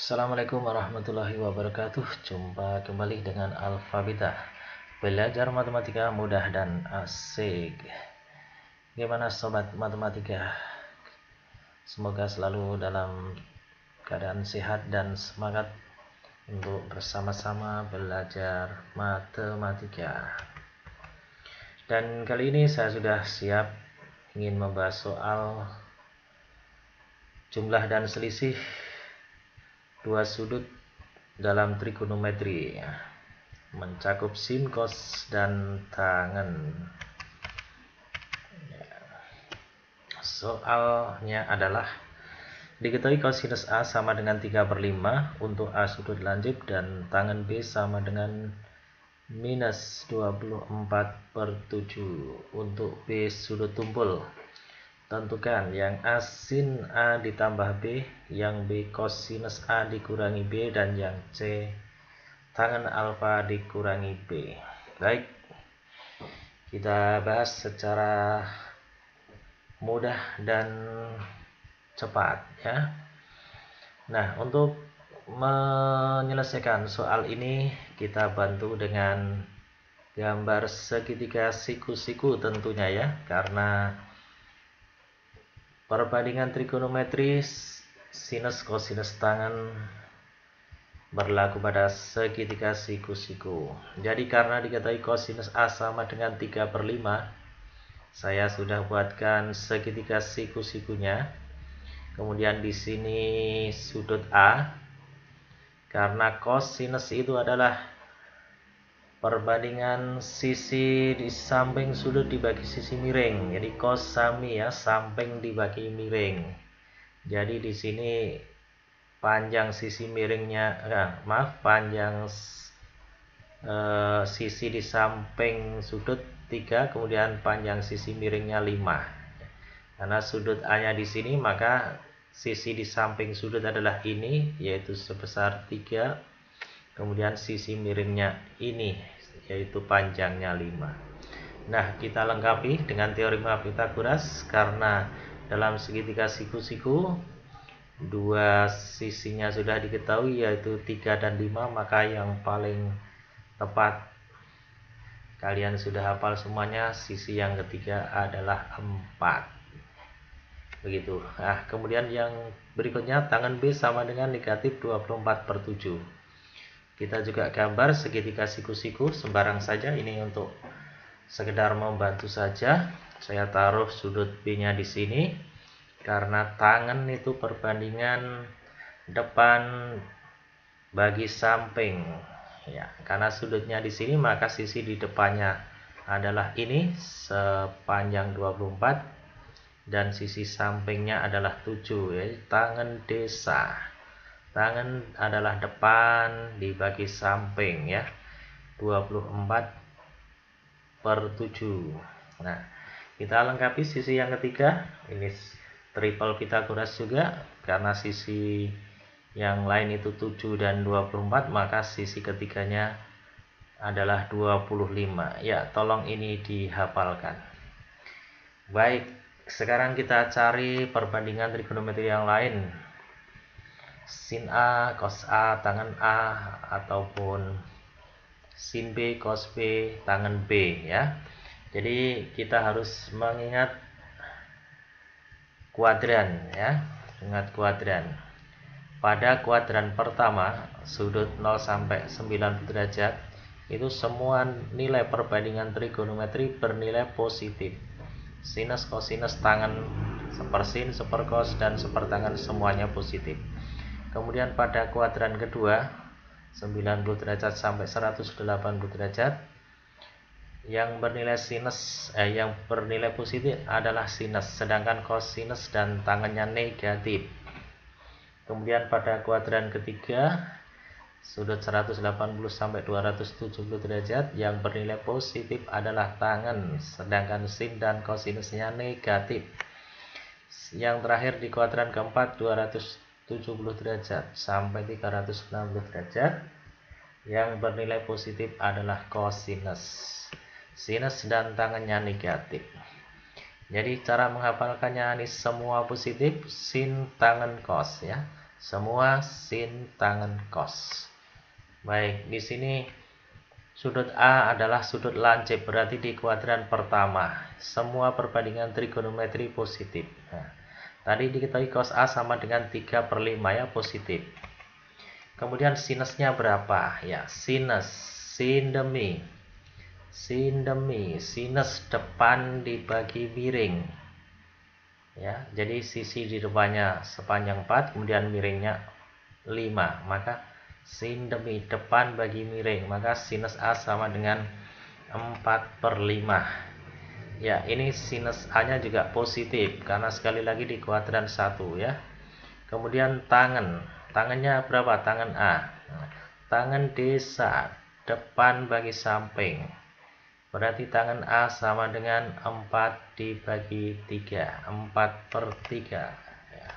Assalamualaikum warahmatullahi wabarakatuh. Jumpa kembali dengan Alfabita. Belajar matematika mudah dan asik. Gimana sobat matematika? Semoga selalu dalam keadaan sehat dan semangat untuk bersama-sama belajar matematika. Dan kali ini saya sudah siap ingin membahas soal jumlah dan selisih dua sudut dalam trigonometri, mencakup sin, cos, dan tangen. Soalnya adalah diketahui cosinus A sama dengan 3/5 untuk A sudut lancip dan tangen B sama dengan minus 24/7 untuk B sudut tumpul. Tentukan yang A sin A ditambah B, yang B cosinus A dikurangi B, dan yang C tangen alfa dikurangi B. Baik, kita bahas secara mudah dan cepat ya. Nah, untuk menyelesaikan soal ini kita bantu dengan gambar segitiga siku-siku tentunya ya, karena perbandingan trigonometri sinus kosinus tangen berlaku pada segitiga siku-siku. Jadi karena diketahui kosinus A sama dengan 3/5, saya sudah buatkan segitiga siku-sikunya. Kemudian di sini sudut A, karena kosinus itu adalah perbandingan sisi di samping sudut dibagi sisi miring. Jadi cos sami ya, samping dibagi miring. Jadi di sini panjang sisi miringnya, panjang sisi di samping sudut 3, kemudian panjang sisi miringnya 5. Karena sudut A-nya di sini, maka sisi di samping sudut adalah ini, yaitu sebesar 3. Kemudian sisi miringnya ini, yaitu panjangnya 5. Nah, kita lengkapi dengan teorema Pythagoras, karena dalam segitiga siku-siku dua sisinya sudah diketahui, yaitu 3 dan 5, maka yang paling tepat, kalian sudah hafal semuanya, sisi yang ketiga adalah 4. Begitu. Nah, kemudian yang berikutnya tangen B sama dengan negatif 24/7. Kita juga gambar segitiga siku-siku sembarang saja, ini untuk sekedar membantu saja. Saya taruh sudut B-nya di sini karena tangen itu perbandingan depan bagi samping. Ya, karena sudutnya di sini, maka sisi di depannya adalah ini sepanjang 24 dan sisi sampingnya adalah 7, ya, tangen desa. Tangen adalah depan dibagi samping ya, 24/7. Nah, kita lengkapi sisi yang ketiga. Ini triple Pythagoras juga, karena sisi yang lain itu 7 dan 24, maka sisi ketiganya adalah 25. Ya, tolong ini dihafalkan. Baik, sekarang kita cari perbandingan trigonometri yang lain. Sin A, cos A, tangen A, ataupun sin B, cos B, tangen B ya. Jadi kita harus mengingat kuadran ya, ingat kuadran. Pada kuadran pertama, sudut 0 sampai 90 derajat, itu semua nilai perbandingan trigonometri bernilai positif. Sinus, kosinus, tangen, sepersin, sepercos, dan sepertangen semuanya positif. Kemudian pada kuadran kedua, 90 derajat sampai 180 derajat, yang bernilai yang bernilai positif adalah sinus, sedangkan kosinus dan tangennya negatif. Kemudian pada kuadran ketiga, sudut 180 sampai 270 derajat, yang bernilai positif adalah tangen, sedangkan sin dan kosinusnya negatif. Yang terakhir di kuadran keempat, 270 derajat sampai 360 derajat, yang bernilai positif adalah kosinus. Sinus dan tangennya negatif. Jadi cara menghafalkannya ini semua positif, sin, tangen, cos ya. Semua sin tangen cos. Baik, di sini sudut A adalah sudut lancip, berarti di kuadran pertama. Semua perbandingan trigonometri positif. Nah, tadi diketahui cos A sama dengan 3/5 ya, positif. Kemudian sinusnya berapa? Ya, sinus, sin demi, sinus depan dibagi miring. Ya, jadi sisi di depannya sepanjang 4, kemudian miringnya 5. Maka sin demi depan bagi miring, maka sinus A sama dengan 4/5. Ya, ini sinus A-nya juga positif karena sekali lagi di kuadran 1 ya. Kemudian tangannya berapa? Tangan A. Tangan desa depan bagi samping. Berarti tangan A sama dengan 4 dibagi 3. 4/3. Ya,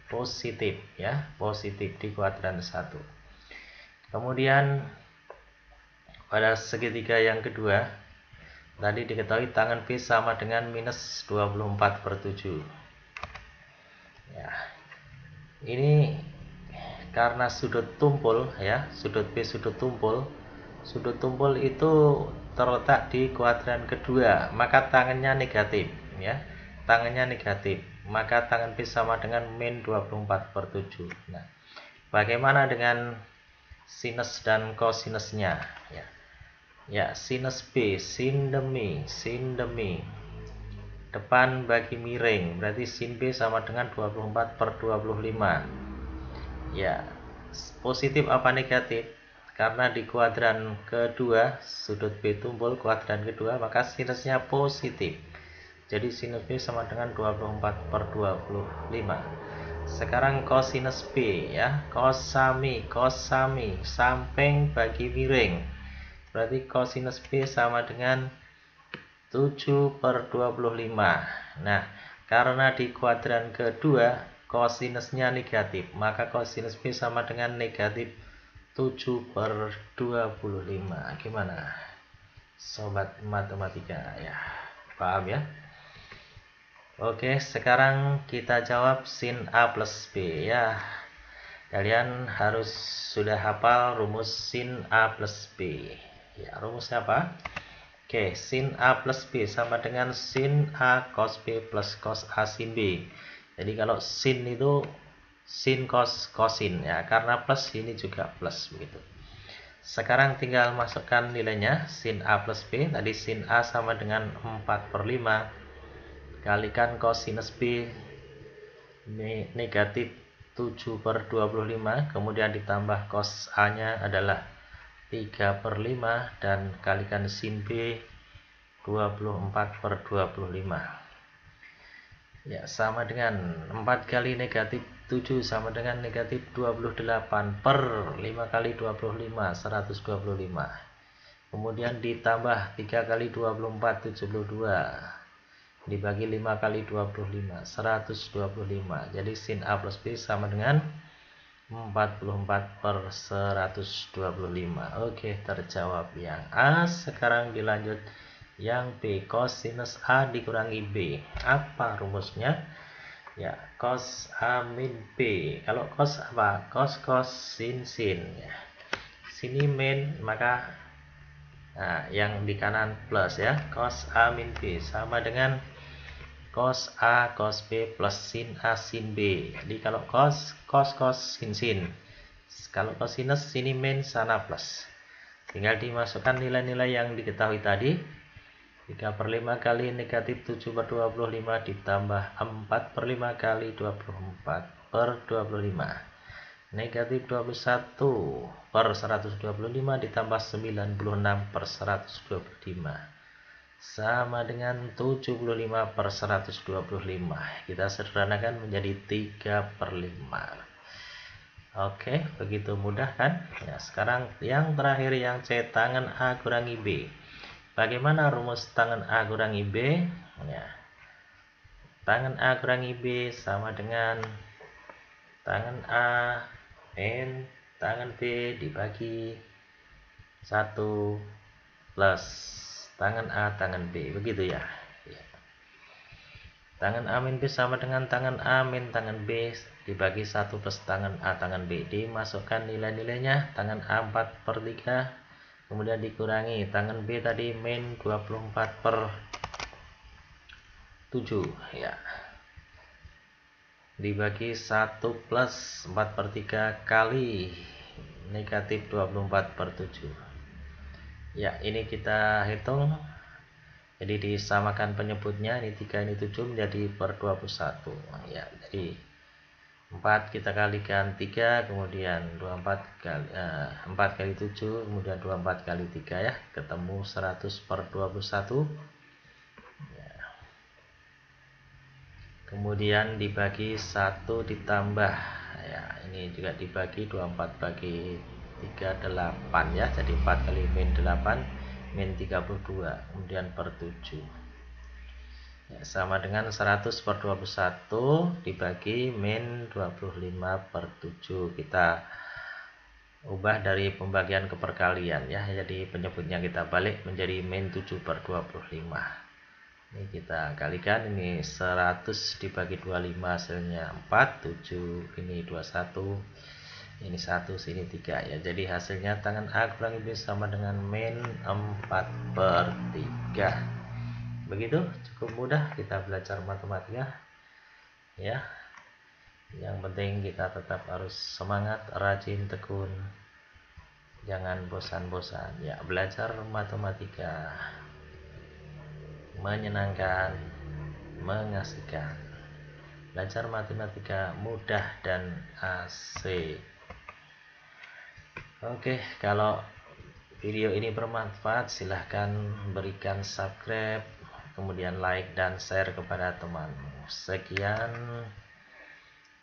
positif ya, positif di kuadran 1. Kemudian pada segitiga yang kedua, tadi diketahui tangan B sama dengan minus 24/7. Ya, ini karena sudut tumpul ya, sudut B sudut tumpul itu terletak di kuadran kedua, maka tangannya negatif ya, tangannya negatif, maka tangan B sama dengan min 24/7. Nah, bagaimana dengan sinus dan kosinusnya ya? Ya, sinus B sin demi depan bagi miring, berarti sin B sama dengan 24/25. Ya, positif apa negatif? Karena di kuadran kedua sudut B tumpul kuadran kedua, maka sinusnya positif. Jadi sinus B sama dengan 24/25. Sekarang kosinus B ya, kosami, samping bagi miring. Berarti kosinus B sama dengan 7/25. Nah, karena di kuadran kedua kosinusnya negatif, maka kosinus B sama dengan negatif 7/25. Gimana sobat matematika ya? Paham ya? Oke, sekarang kita jawab sin A plus B ya. Kalian harus sudah hafal rumus sin A plus B. Ya, rumusnya apa? Oke, sin A plus B sama dengan sin A cos B plus cos A sin B. Jadi kalau sin itu sin cos kosin ya, karena plus ini juga plus begitu. Sekarang tinggal masukkan nilainya. Sin A plus B, tadi sin A sama dengan 4/5 kalikan kosinus B negatif 7/25, kemudian ditambah cos A nya adalah 3/5 dan kalikan sin B 24/25. Ya, sama dengan 4 kali negatif 7 sama dengan negatif 28 per 5 kali 25 125. Kemudian ditambah 3 kali 24 72 dibagi 5 kali 25 125. Jadi sin A plus B sama dengan 44/125. Oke, terjawab yang A. Sekarang dilanjut yang B, kosinus A dikurangi B. Apa rumusnya? Ya, cos A min B. Kalau cos apa? Cos sin ya. Sini min, maka yang di kanan plus ya. Cos A min B sama dengan cos A cos B plus sin A sin B. Jadi kalau cos sin. Kalau kosinus sini min sana plus. Tinggal dimasukkan nilai-nilai yang diketahui tadi. 3/5 kali negatif 7/25 ditambah 4/5 kali 24/25. Negatif 21/125 ditambah 96/125. Sama dengan 75/125. Kita sederhanakan menjadi 3/5. Oke, begitu mudah kan? Ya, sekarang yang terakhir yang C, tangan A kurangi B. Bagaimana rumus tangan A kurangi B? Ya, tangan A kurangi B sama dengan tangan A min tangan B dibagi 1 plus tangan A tangan B, begitu ya. Tangan A min B sama dengan tangan A min tangan B dibagi 1 plus tangan A tangan B. Dimasukkan nilai-nilainya. Tangan A 4/3. Kemudian dikurangi. Tangan B tadi min 24/7. Ya. Dibagi 1 plus 4/3 kali negatif 24/7. Ya, ini kita hitung. Jadi disamakan penyebutnya, ini 3 ini 7 menjadi per 21. Ya, jadi 4 kita kalikan 3, kemudian 4 kali 7, kemudian 24 kali 3 ya, ketemu 100/21. Ya. Kemudian dibagi 1 ditambah, ya ini juga dibagi 24 bagi 3 8 ya, jadi 4 kali min 8 min 32 kemudian per 7 ya, sama dengan 100/21 dibagi min 25/7. Kita ubah dari pembagian ke perkalian ya, jadi penyebutnya kita balik menjadi min 7/25. Ini kita kalikan, ini 100 dibagi 25 hasilnya 4, 7 ini 21, ini 1 sini 3 ya. Jadi hasilnya tangan A kurangi B sama dengan min 4/3. Begitu, cukup mudah kita belajar matematika ya. Yang penting kita tetap harus semangat, rajin, tekun, jangan bosan-bosan ya. Belajar matematika menyenangkan, mengasihkan. Belajar matematika mudah dan asik. Oke, kalau video ini bermanfaat silahkan berikan subscribe, kemudian like dan share kepada temanmu. Sekian,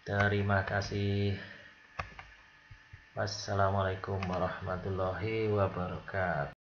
terima kasih. Wassalamualaikum warahmatullahi wabarakatuh.